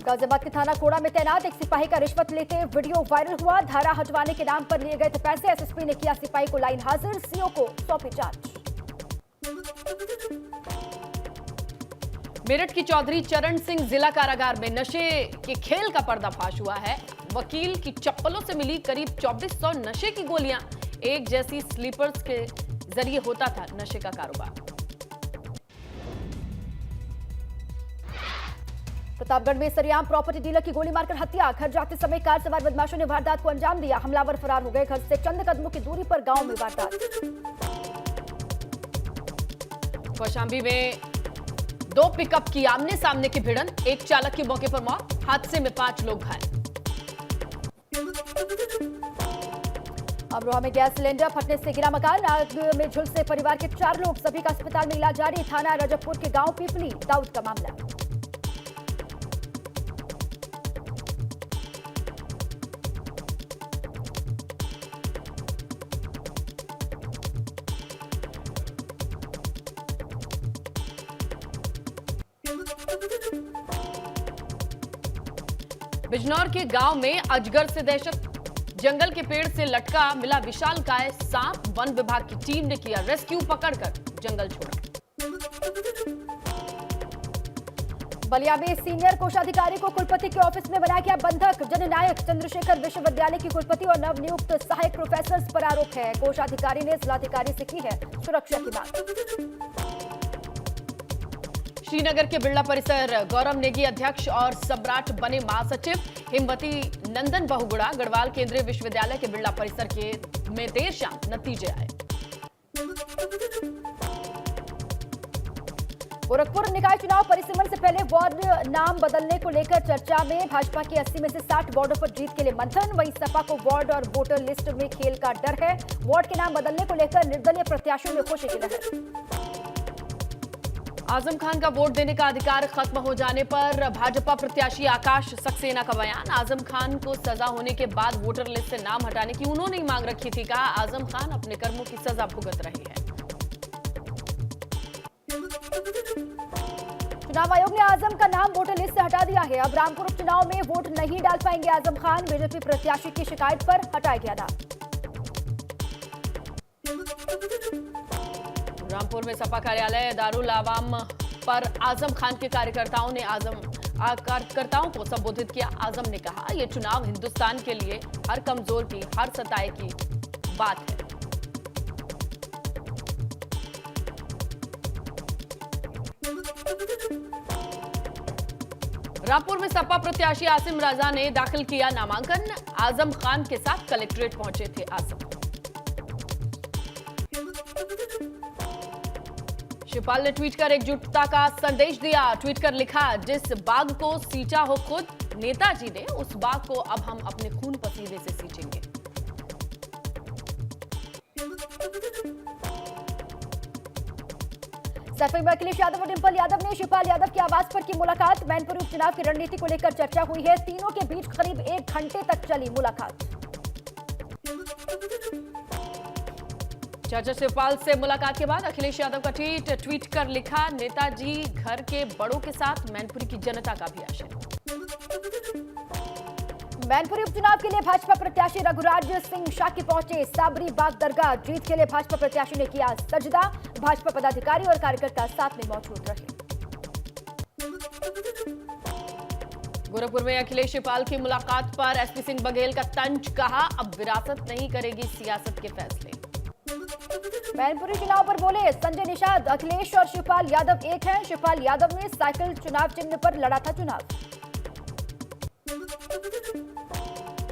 गाजियाबाद के थाना कोड़ा में तैनात एक सिपाही का रिश्वत लेते वीडियो वायरल हुआ। धारा हटवाने के नाम पर लिए गए थे पैसे। एसएसपी ने किया सिपाही को लाइन हाजिर, सीओ को सौंपी जांच। मेरठ की चौधरी चरण सिंह जिला कारागार में नशे के खेल का पर्दाफाश हुआ है। वकील की चप्पलों से मिली करीब 2400 नशे की गोलियां। एक जैसी स्लीपर्स के जरिए होता था नशे का कारोबार। प्रतापगढ़ में सरेआम प्रॉपर्टी डीलर की गोली मारकर हत्या। घर जाते समय कार सवार बदमाशों ने वारदात को अंजाम दिया। हमलावर फरार हो गए। घर से चंद कदमों की दूरी पर गांव में वारदात। कौशांबी में 2 पिकअप की आमने सामने की भिड़ंत। एक चालक की मौके पर मौत। हादसे में 5 लोग घायल। अमरोहा में गैस सिलेंडर फटने से गिरा मकान। आग में झुलसे परिवार के 4 लोग। सभी का अस्पताल में इलाज जारी। थाना रजबपुर के गांव पीपली दाऊद का मामला। बिजनौर के गांव में अजगर से दहशत। जंगल के पेड़ से लटका मिला विशालकाय सांप। वन विभाग की टीम ने किया रेस्क्यू, पकड़कर जंगल छोड़ा। बलिया में सीनियर कोषाधिकारी को कुलपति के ऑफिस में बनाया गया बंधक। जननायक चंद्रशेखर विश्वविद्यालय की कुलपति और नवनियुक्त सहायक प्रोफेसर पर आरोप है। कोषाधिकारी ने जिलाधिकारी से की है सुरक्षा की मांग। श्रीनगर के बिरला परिसर गौरव नेगी अध्यक्ष और सम्राट बने महासचिव। हिमवती नंदन बहुगुणा गढ़वाल केंद्रीय विश्वविद्यालय के बिरला परिसर में देर शाम नतीजे आए। गोरखपुर निकाय चुनाव परिसीमन से पहले वार्ड नाम बदलने को लेकर चर्चा में। भाजपा की 80 में से 60 वार्डों पर जीत के लिए मंथन। वहीं सपा को वार्ड और वोटर लिस्ट में खेल का डर है। वार्ड के नाम बदलने को लेकर निर्दलीय प्रत्याशियों में खुशी की लहर। आजम खान का वोट देने का अधिकार खत्म हो जाने पर भाजपा प्रत्याशी आकाश सक्सेना का बयान। आजम खान को सजा होने के बाद वोटर लिस्ट से नाम हटाने की उन्होंने ही मांग रखी थी। कहा आजम खान अपने कर्मों की सजा भुगत रहे हैं। चुनाव आयोग ने आजम का नाम वोटर लिस्ट से हटा दिया है। अब रामपुर उपचुनाव में वोट नहीं डाल पाएंगे आजम खान। बीजेपी प्रत्याशी की शिकायत पर हटाया गया नाम। रामपुर में सपा कार्यालय दारुल आवाम पर आजम खान के कार्यकर्ताओं को संबोधित किया। आजम ने कहा यह चुनाव हिंदुस्तान के लिए हर कमजोर की, हर सताए की बात है। रामपुर में सपा प्रत्याशी आसिम राजा ने दाखिल किया नामांकन। आजम खान के साथ कलेक्ट्रेट पहुंचे थे आसिम। शिवपाल ने ट्वीट कर एकजुटता का संदेश दिया। ट्वीट कर लिखा, जिस बाग को सींचा हो खुद नेताजी ने, उस बाग को अब हम अपने खून पसीने से सींचेंगे। सर्वे में अखिलेश यादव और डिंपल यादव ने शिवपाल यादव के आवास पर की मुलाकात। मैनपुरी उपचुनाव की रणनीति को लेकर चर्चा हुई है। तीनों के बीच करीब 1 घंटे तक चली मुलाकात। चाचा शिवपाल से मुलाकात के बाद अखिलेश यादव का ट्वीट कर लिखा, नेताजी घर के बड़ों के साथ मैनपुरी की जनता का भी आशय। मैनपुरी उपचुनाव के लिए भाजपा प्रत्याशी रघुराज सिंह शाकी पहुंचे साबरी बाग दरगाह। जीत के लिए भाजपा प्रत्याशी ने किया सजदा। भाजपा पदाधिकारी और कार्यकर्ता साथ में मौजूद रहे। गोरखपुर में अखिलेश शिवपाल की मुलाकात पर एसपी सिंह बघेल का तंज। कहा अब विरासत नहीं करेगी सियासत के फैसले। मैनपुरी चुनाव पर बोले संजय निषाद, अखिलेश और शिवपाल यादव एक हैं। शिवपाल यादव ने साइकिल चुनाव चिन्ह पर लड़ा था चुनाव।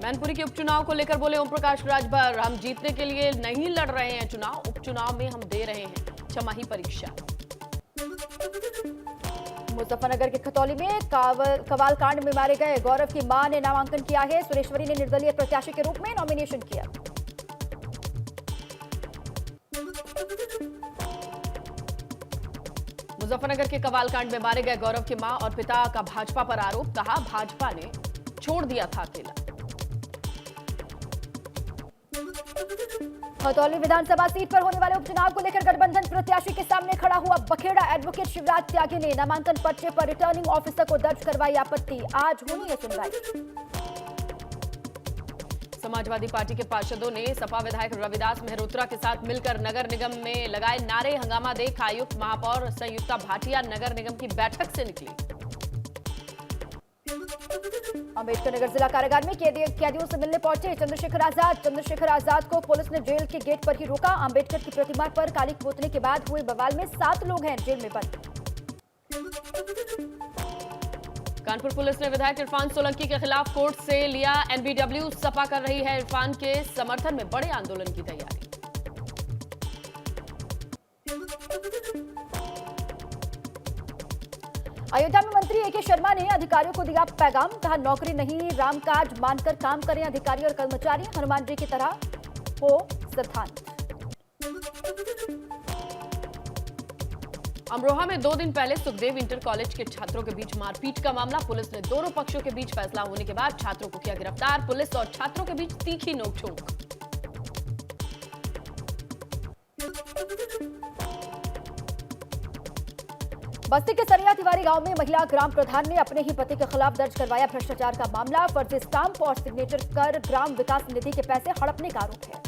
मैनपुरी के उपचुनाव को लेकर बोले ओम प्रकाश राजभर, हम जीतने के लिए नहीं लड़ रहे हैं चुनाव, उपचुनाव में हम दे रहे हैं छमाही परीक्षा। मुजफ्फरनगर के खतौली में कवाल कांड में मारे गए गौरव की मां ने नामांकन किया है। सुरेश्वरी ने निर्दलीय प्रत्याशी के रूप में नॉमिनेशन किया। मुजफ्फरनगर के कवाल कांड में मारे गए गौरव की मां और पिता का भाजपा पर आरोप। कहा भाजपा ने छोड़ दिया था अकेला। खतौली विधानसभा सीट पर होने वाले उपचुनाव को लेकर गठबंधन प्रत्याशी के सामने खड़ा हुआ बखेड़ा। एडवोकेट शिवराज त्यागी ने नामांकन पर्चे पर रिटर्निंग ऑफिसर को दर्ज करवाई आपत्ति। आज होनी है सुनवाई। समाजवादी पार्टी के पार्षदों ने सपा विधायक रविदास मेहरोत्रा के साथ मिलकर नगर निगम में लगाए नारे। हंगामा देख आयुक्त महापौर संयुक्ता भाटिया नगर निगम की बैठक से निकली। अम्बेडकर नगर जिला कारागार में कैदियों से मिलने पहुंचे चंद्रशेखर आजाद को पुलिस ने जेल के गेट पर ही रोका। अम्बेडकर की प्रतिमा पर कालिक पोतने के बाद हुए बवाल में 7 लोग हैं जेल में बंद। कानपुर पुलिस ने विधायक इरफान सोलंकी के खिलाफ कोर्ट से लिया एनबीडब्ल्यू। सपा कर रही है इरफान के समर्थन में बड़े आंदोलन की तैयारी। अयोध्या में मंत्री ए के शर्मा ने अधिकारियों को दिया पैगाम। कहा नौकरी नहीं रामकाज मानकर काम करें अधिकारी और कर्मचारी। हनुमान जी की तरह हो सिद्धांत। अमरोहा में 2 दिन पहले सुखदेव इंटर कॉलेज के छात्रों के बीच मारपीट का मामला। पुलिस ने दोनों पक्षों के बीच फैसला होने के बाद छात्रों को किया गिरफ्तार। पुलिस और छात्रों के बीच तीखी नोकझोंक। बस्ती के सरिया तिवारी गांव में महिला ग्राम प्रधान ने अपने ही पति के खिलाफ दर्ज करवाया भ्रष्टाचार का मामला। फर्जी स्टाम्प और सिग्नेचर कर ग्राम विकास निधि के पैसे हड़पने का आरोप है।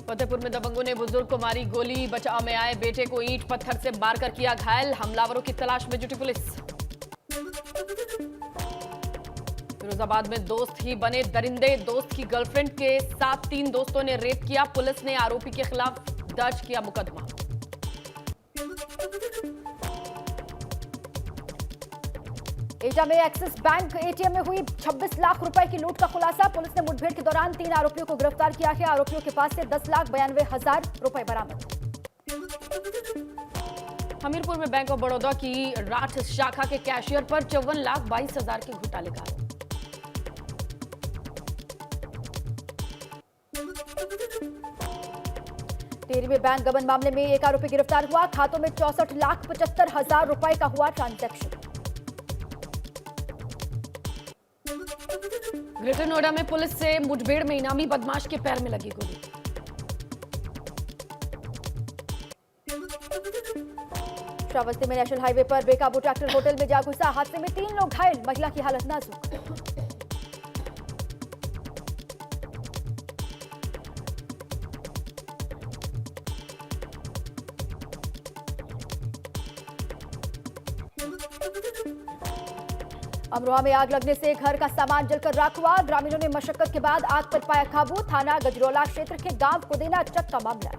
फतेहपुर में दबंगों ने बुजुर्ग को मारी गोली। बचाव में आए बेटे को ईंट पत्थर से मारकर किया घायल। हमलावरों की तलाश में जुटी पुलिस। फिरोजाबाद में दोस्त ही बने दरिंदे। दोस्त की गर्लफ्रेंड के साथ 3 दोस्तों ने रेप किया। पुलिस ने आरोपी के खिलाफ दर्ज किया मुकदमा। एटा में एक्सिस बैंक एटीएम में हुई 26 लाख रुपए की लूट का खुलासा। पुलिस ने मुठभेड़ के दौरान 3 आरोपियों को गिरफ्तार किया है। आरोपियों के पास से 10,92,000 रुपए बरामद। हमीरपुर में बैंक ऑफ बड़ौदा की राठ शाखा के कैशियर पर 54,22,000 के घोटाले का आरोप। टेहरी में बैंक गबन मामले में एक आरोपी गिरफ्तार हुआ। खातों में 64,75,000 रुपए का हुआ ट्रांजैक्शन। ग्रेटर नोएडा में पुलिस से मुठभेड़ में इनामी बदमाश के पैर में लगी गोली। श्रावस्ती में नेशनल हाईवे पर बेकाबू ट्रैक्टर होटल में जा घुसा। हादसे में 3 लोग घायल। महिला की हालत नाजुक। अमरोहा में आग लगने से घर का सामान जलकर राख हुआ। ग्रामीणों ने मशक्कत के बाद आग पर पाया काबू। थाना गजरौला क्षेत्र के गांव कुदेना चक का मामला।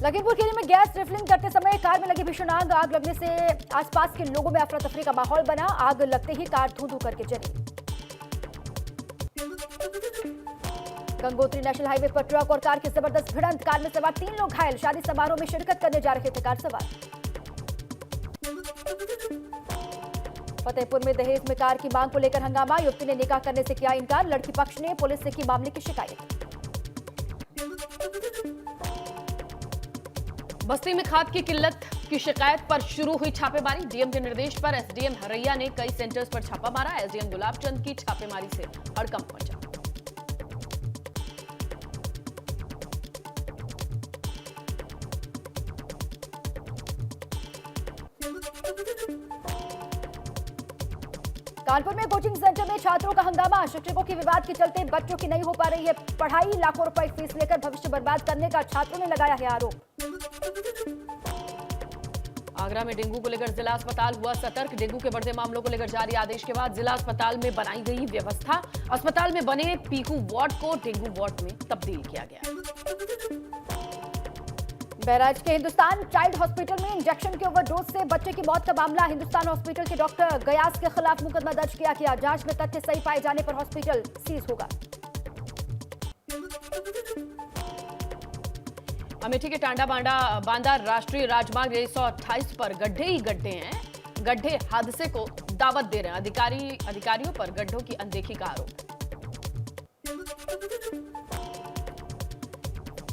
लखीमपुर खीरी में गैस रिफिलिंग करते समय कार में लगी भीषण आग। आग लगने से आसपास के लोगों में अफरा तफरी का माहौल बना। आग लगते ही कार धू-धू करके जली। गंगोत्री नेशनल हाईवे पर ट्रक और कार की जबरदस्त भिड़ंत। कार में सवार 3 लोग घायल। शादी समारोह में शिरकत करने जा रहे थे कार सवार। फतेहपुर में दहेज में कार की मांग को लेकर हंगामा। युवती ने निकाह करने से किया इनकार। लड़की पक्ष ने पुलिस से की मामले की शिकायत। बस्ती में खाद की किल्लत की शिकायत पर शुरू हुई छापेमारी। डीएम के निर्देश पर एसडीएम हरैया ने कई सेंटर्स पर छापा मारा। एसडीएम गुलाबचंद की छापेमारी से हड़कंप मचा। कानपुर में कोचिंग सेंटर में छात्रों का हंगामा। शिक्षकों के विवाद के चलते बच्चों की नहीं हो पा रही है पढ़ाई। लाखों रुपए फीस लेकर भविष्य बर्बाद करने का छात्रों ने लगाया है आरोप। आगरा में डेंगू को लेकर जिला अस्पताल हुआ सतर्क। डेंगू के बढ़ते मामलों को लेकर जारी आदेश के बाद जिला अस्पताल में बनाई गई व्यवस्था। अस्पताल में बने पीकू वार्ड को डेंगू वार्ड में तब्दील किया गया। बहराइच के हिंदुस्तान चाइल्ड हॉस्पिटल में इंजेक्शन के ओवरडोज से बच्चे की मौत का मामला। हिंदुस्तान हॉस्पिटल के डॉक्टर गयास के खिलाफ मुकदमा दर्ज किया गया। जांच में तथ्य सही पाए जाने पर हॉस्पिटल सीज होगा। अमेठी के टांडा बांदा राष्ट्रीय राजमार्ग 128 पर गड्ढे ही गड्ढे हैं। गड्ढे हादसे को दावत दे रहे हैं। अधिकारियों पर गड्ढों की अनदेखी का आरोप।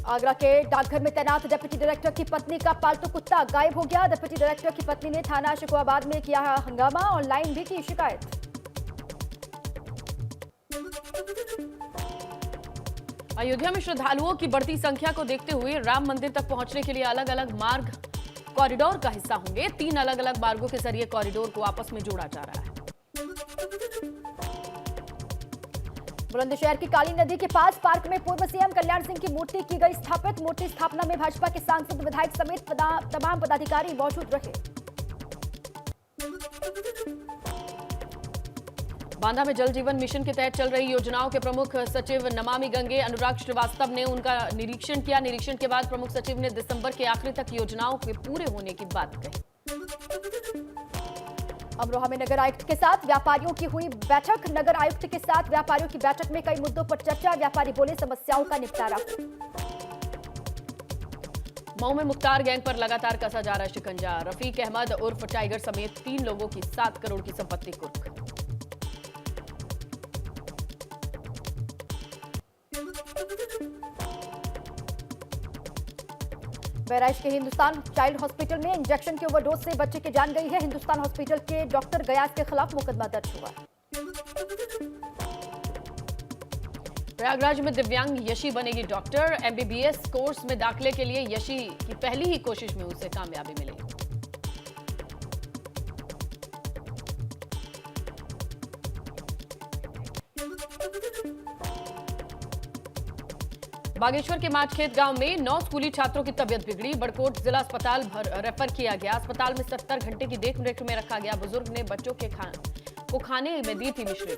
आगरा के डाकघर में तैनात डिप्टी डायरेक्टर की पत्नी का पालतू कुत्ता गायब हो गया। डिप्टी डायरेक्टर की पत्नी ने थाना शिकोहाबाद में किया हंगामा, ऑनलाइन भी की शिकायत। अयोध्या में श्रद्धालुओं की बढ़ती संख्या को देखते हुए राम मंदिर तक पहुंचने के लिए अलग अलग मार्ग कॉरिडोर का हिस्सा होंगे। 3 अलग अलग मार्गों के जरिए कॉरिडोर को आपस में जोड़ा जा रहा है। बुलंदशहर की काली नदी के पास पार्क में पूर्व सीएम कल्याण सिंह की मूर्ति की गई स्थापित। मूर्ति स्थापना में भाजपा के सांसद, विधायक समेत तमाम पदाधिकारी मौजूद रहे। बांदा में जल जीवन मिशन के तहत चल रही योजनाओं के प्रमुख सचिव नमामि गंगे अनुराग श्रीवास्तव ने उनका निरीक्षण किया। निरीक्षण के बाद प्रमुख सचिव ने दिसंबर के आखिर तक योजनाओं के पूरे होने की बात कही। अमरोहा में नगर आयुक्त के साथ व्यापारियों की हुई बैठक। नगर आयुक्त के साथ व्यापारियों की बैठक में कई मुद्दों पर चर्चा। व्यापारी बोले समस्याओं का निपटारा हो। मऊ में मुख्तार गैंग पर लगातार कसा जा रहा है शिकंजा। रफीक अहमद उर्फ टाइगर समेत 3 लोगों की 7 करोड़ की संपत्ति कुर्क। बहराइच के हिंदुस्तान चाइल्ड हॉस्पिटल में इंजेक्शन की ओवरडोज से बच्चे की जान गई है। हिंदुस्तान हॉस्पिटल के डॉक्टर गयास के खिलाफ मुकदमा दर्ज हुआ। प्रयागराज में दिव्यांग यशी बनेगी डॉक्टर। एमबीबीएस कोर्स में दाखिले के लिए यशी की पहली ही कोशिश में उसे कामयाबी मिली। बागेश्वर के माचखेत गांव में 9 स्कूली छात्रों की तबीयत बिगड़ी। बड़कोट जिला अस्पताल रेफर किया गया। अस्पताल में 70 घंटे की देखरेख में रखा गया। बुजुर्ग ने बच्चों को खाने में दी थी मिश्री।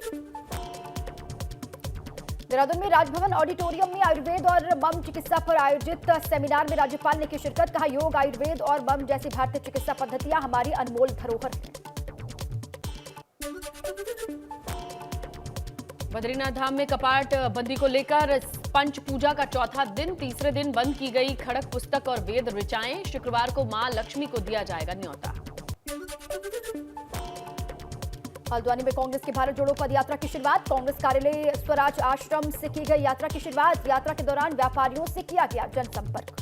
देहरादून में राजभवन ऑडिटोरियम में आयुर्वेद और मम चिकित्सा पर आयोजित सेमिनार में राज्यपाल ने की शिरकत। कहा, योग, आयुर्वेद और मम जैसी भारतीय चिकित्सा पद्धतियां हमारी अनमोल धरोहर हैं। बद्रीनाथ धाम में कपाट बंदी को लेकर पंच पूजा का चौथा दिन। तीसरे दिन बंद की गई खड़क पुस्तक और वेद ऋचाएं। शुक्रवार को मां लक्ष्मी को दिया जाएगा न्योता। हल्द्वानी में कांग्रेस की भारत जोड़ो पद यात्रा की शुरुआत। कांग्रेस कार्यालय स्वराज आश्रम से की गई यात्रा की शुरुआत। यात्रा के दौरान व्यापारियों से किया गया जनसंपर्क।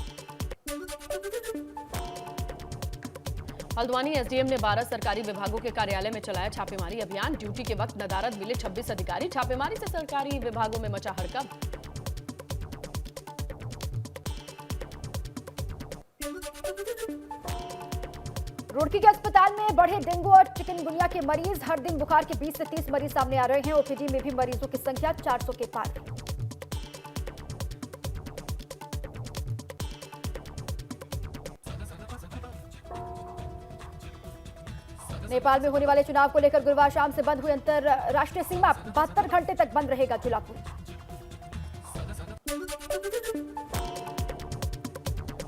हल्द्वानी एसडीएम ने 12 सरकारी विभागों के कार्यालय में चलाया छापेमारी अभियान। ड्यूटी के वक्त नदारद मिले 26 अधिकारी। छापेमारी से सरकारी विभागों में मचा हड़कंप। रुड़की के अस्पताल में बढ़े डेंगू और चिकनगुनिया के मरीज। हर दिन बुखार के 20 से 30 मरीज सामने आ रहे हैं। ओपीडी में भी मरीजों की संख्या 400 के पार। नेपाल में होने वाले चुनाव को लेकर गुरुवार शाम से बंद हुई अंतरराष्ट्रीय सीमा। 72 घंटे तक बंद रहेगा जिला पुल।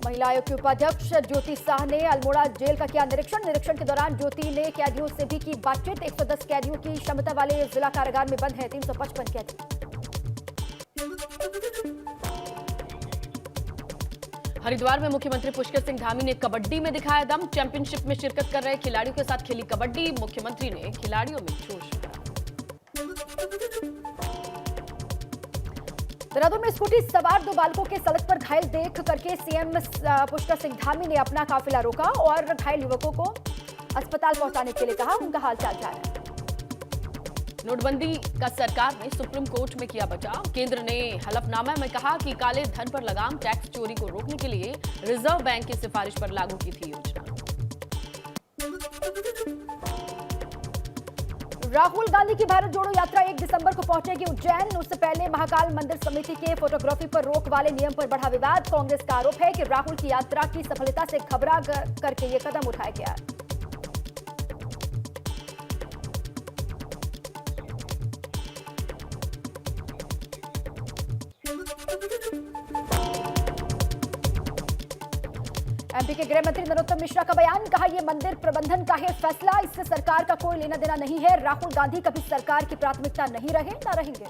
महिला आयोग की उपाध्यक्ष ज्योति शाह ने अल्मोड़ा जेल का किया निरीक्षण। निरीक्षण के दौरान ज्योति ने कैदियों से भी की बातचीत। 110 कैदियों की क्षमता वाले जिला कारागार में बंद है 355 कैदी। हरिद्वार में मुख्यमंत्री पुष्कर सिंह धामी ने कबड्डी में दिखाया दम। चैंपियनशिप में शिरकत कर रहे खिलाड़ियों के साथ खेली कबड्डी। मुख्यमंत्री ने खिलाड़ियों में जोश भरा। देहरादून में स्कूटी सवार 2 बालकों के सड़क पर घायल देख करके सीएम पुष्कर सिंह धामी ने अपना काफिला रोका और घायल युवकों को अस्पताल पहुंचाने के लिए कहा। उनका हालचाल जाना है। नोटबंदी का सरकार ने सुप्रीम कोर्ट में किया बचाव। केंद्र ने हलफनामा में कहा कि काले धन पर लगाम, टैक्स चोरी को रोकने के लिए रिजर्व बैंक की सिफारिश पर लागू की थी योजना। राहुल गांधी की भारत जोड़ो यात्रा 1 दिसंबर को पहुंचेगी उज्जैन। उससे पहले महाकाल मंदिर समिति के फोटोग्राफी पर रोक वाले नियम पर बढ़ा विवाद। कांग्रेस का आरोप है कि राहुल की यात्रा की सफलता से घबरा करके ये कदम उठाया गया। एमपी के गृह मंत्री नरोत्तम मिश्रा का बयान। कहा, यह मंदिर प्रबंधन का है फैसला, इससे सरकार का कोई लेना देना नहीं है। राहुल गांधी कभी सरकार की प्राथमिकता नहीं रहे, ना रहेंगे।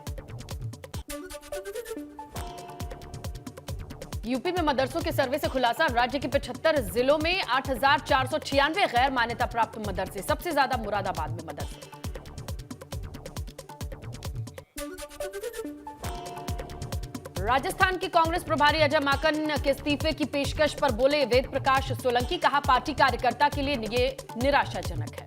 यूपी में मदरसों के सर्वे से खुलासा। राज्य के 75 जिलों में 8,496 गैर मान्यता प्राप्त मदरसे। सबसे ज्यादा मुरादाबाद में मदरसे। राजस्थान के कांग्रेस प्रभारी अजय माकन के इस्तीफे की पेशकश पर बोले वेद प्रकाश सोलंकी, कहा पार्टी कार्यकर्ता के लिए ये निराशाजनक है।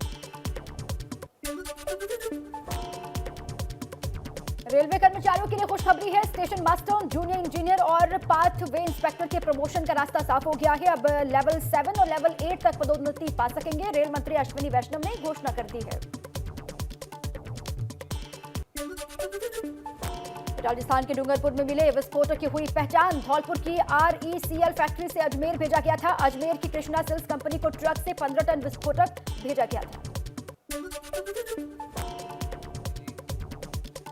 रेलवे कर्मचारियों के लिए खुशखबरी है। स्टेशन मास्टर, जूनियर इंजीनियर और पाथ वे इंस्पेक्टर के प्रमोशन का रास्ता साफ हो गया है। अब लेवल 7 और लेवल 8 तक पदोन्नति पा सकेंगे। रेल मंत्री अश्विनी वैष्णव ने घोषणा कर दी है। राजस्थान के डूंगरपुर में मिले विस्फोटक की हुई पहचान। धौलपुर की RECL फैक्ट्री से अजमेर भेजा गया था। अजमेर की कृष्णा सिल्स कंपनी को ट्रक से 15 टन विस्फोटक भेजा गया था।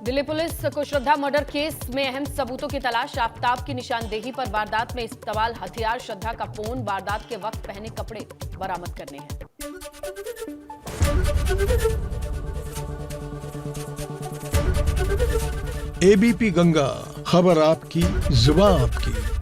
दिल्ली पुलिस को श्रद्धा मर्डर केस में अहम सबूतों की तलाश। आफ्ताब की निशानदेही पर वारदात में इस्तेमाल हथियार, श्रद्धा का फोन, वारदात के वक्त पहने कपड़े बरामद करने हैं। ABP गंगा, खबर आपकी, जुबान आपकी।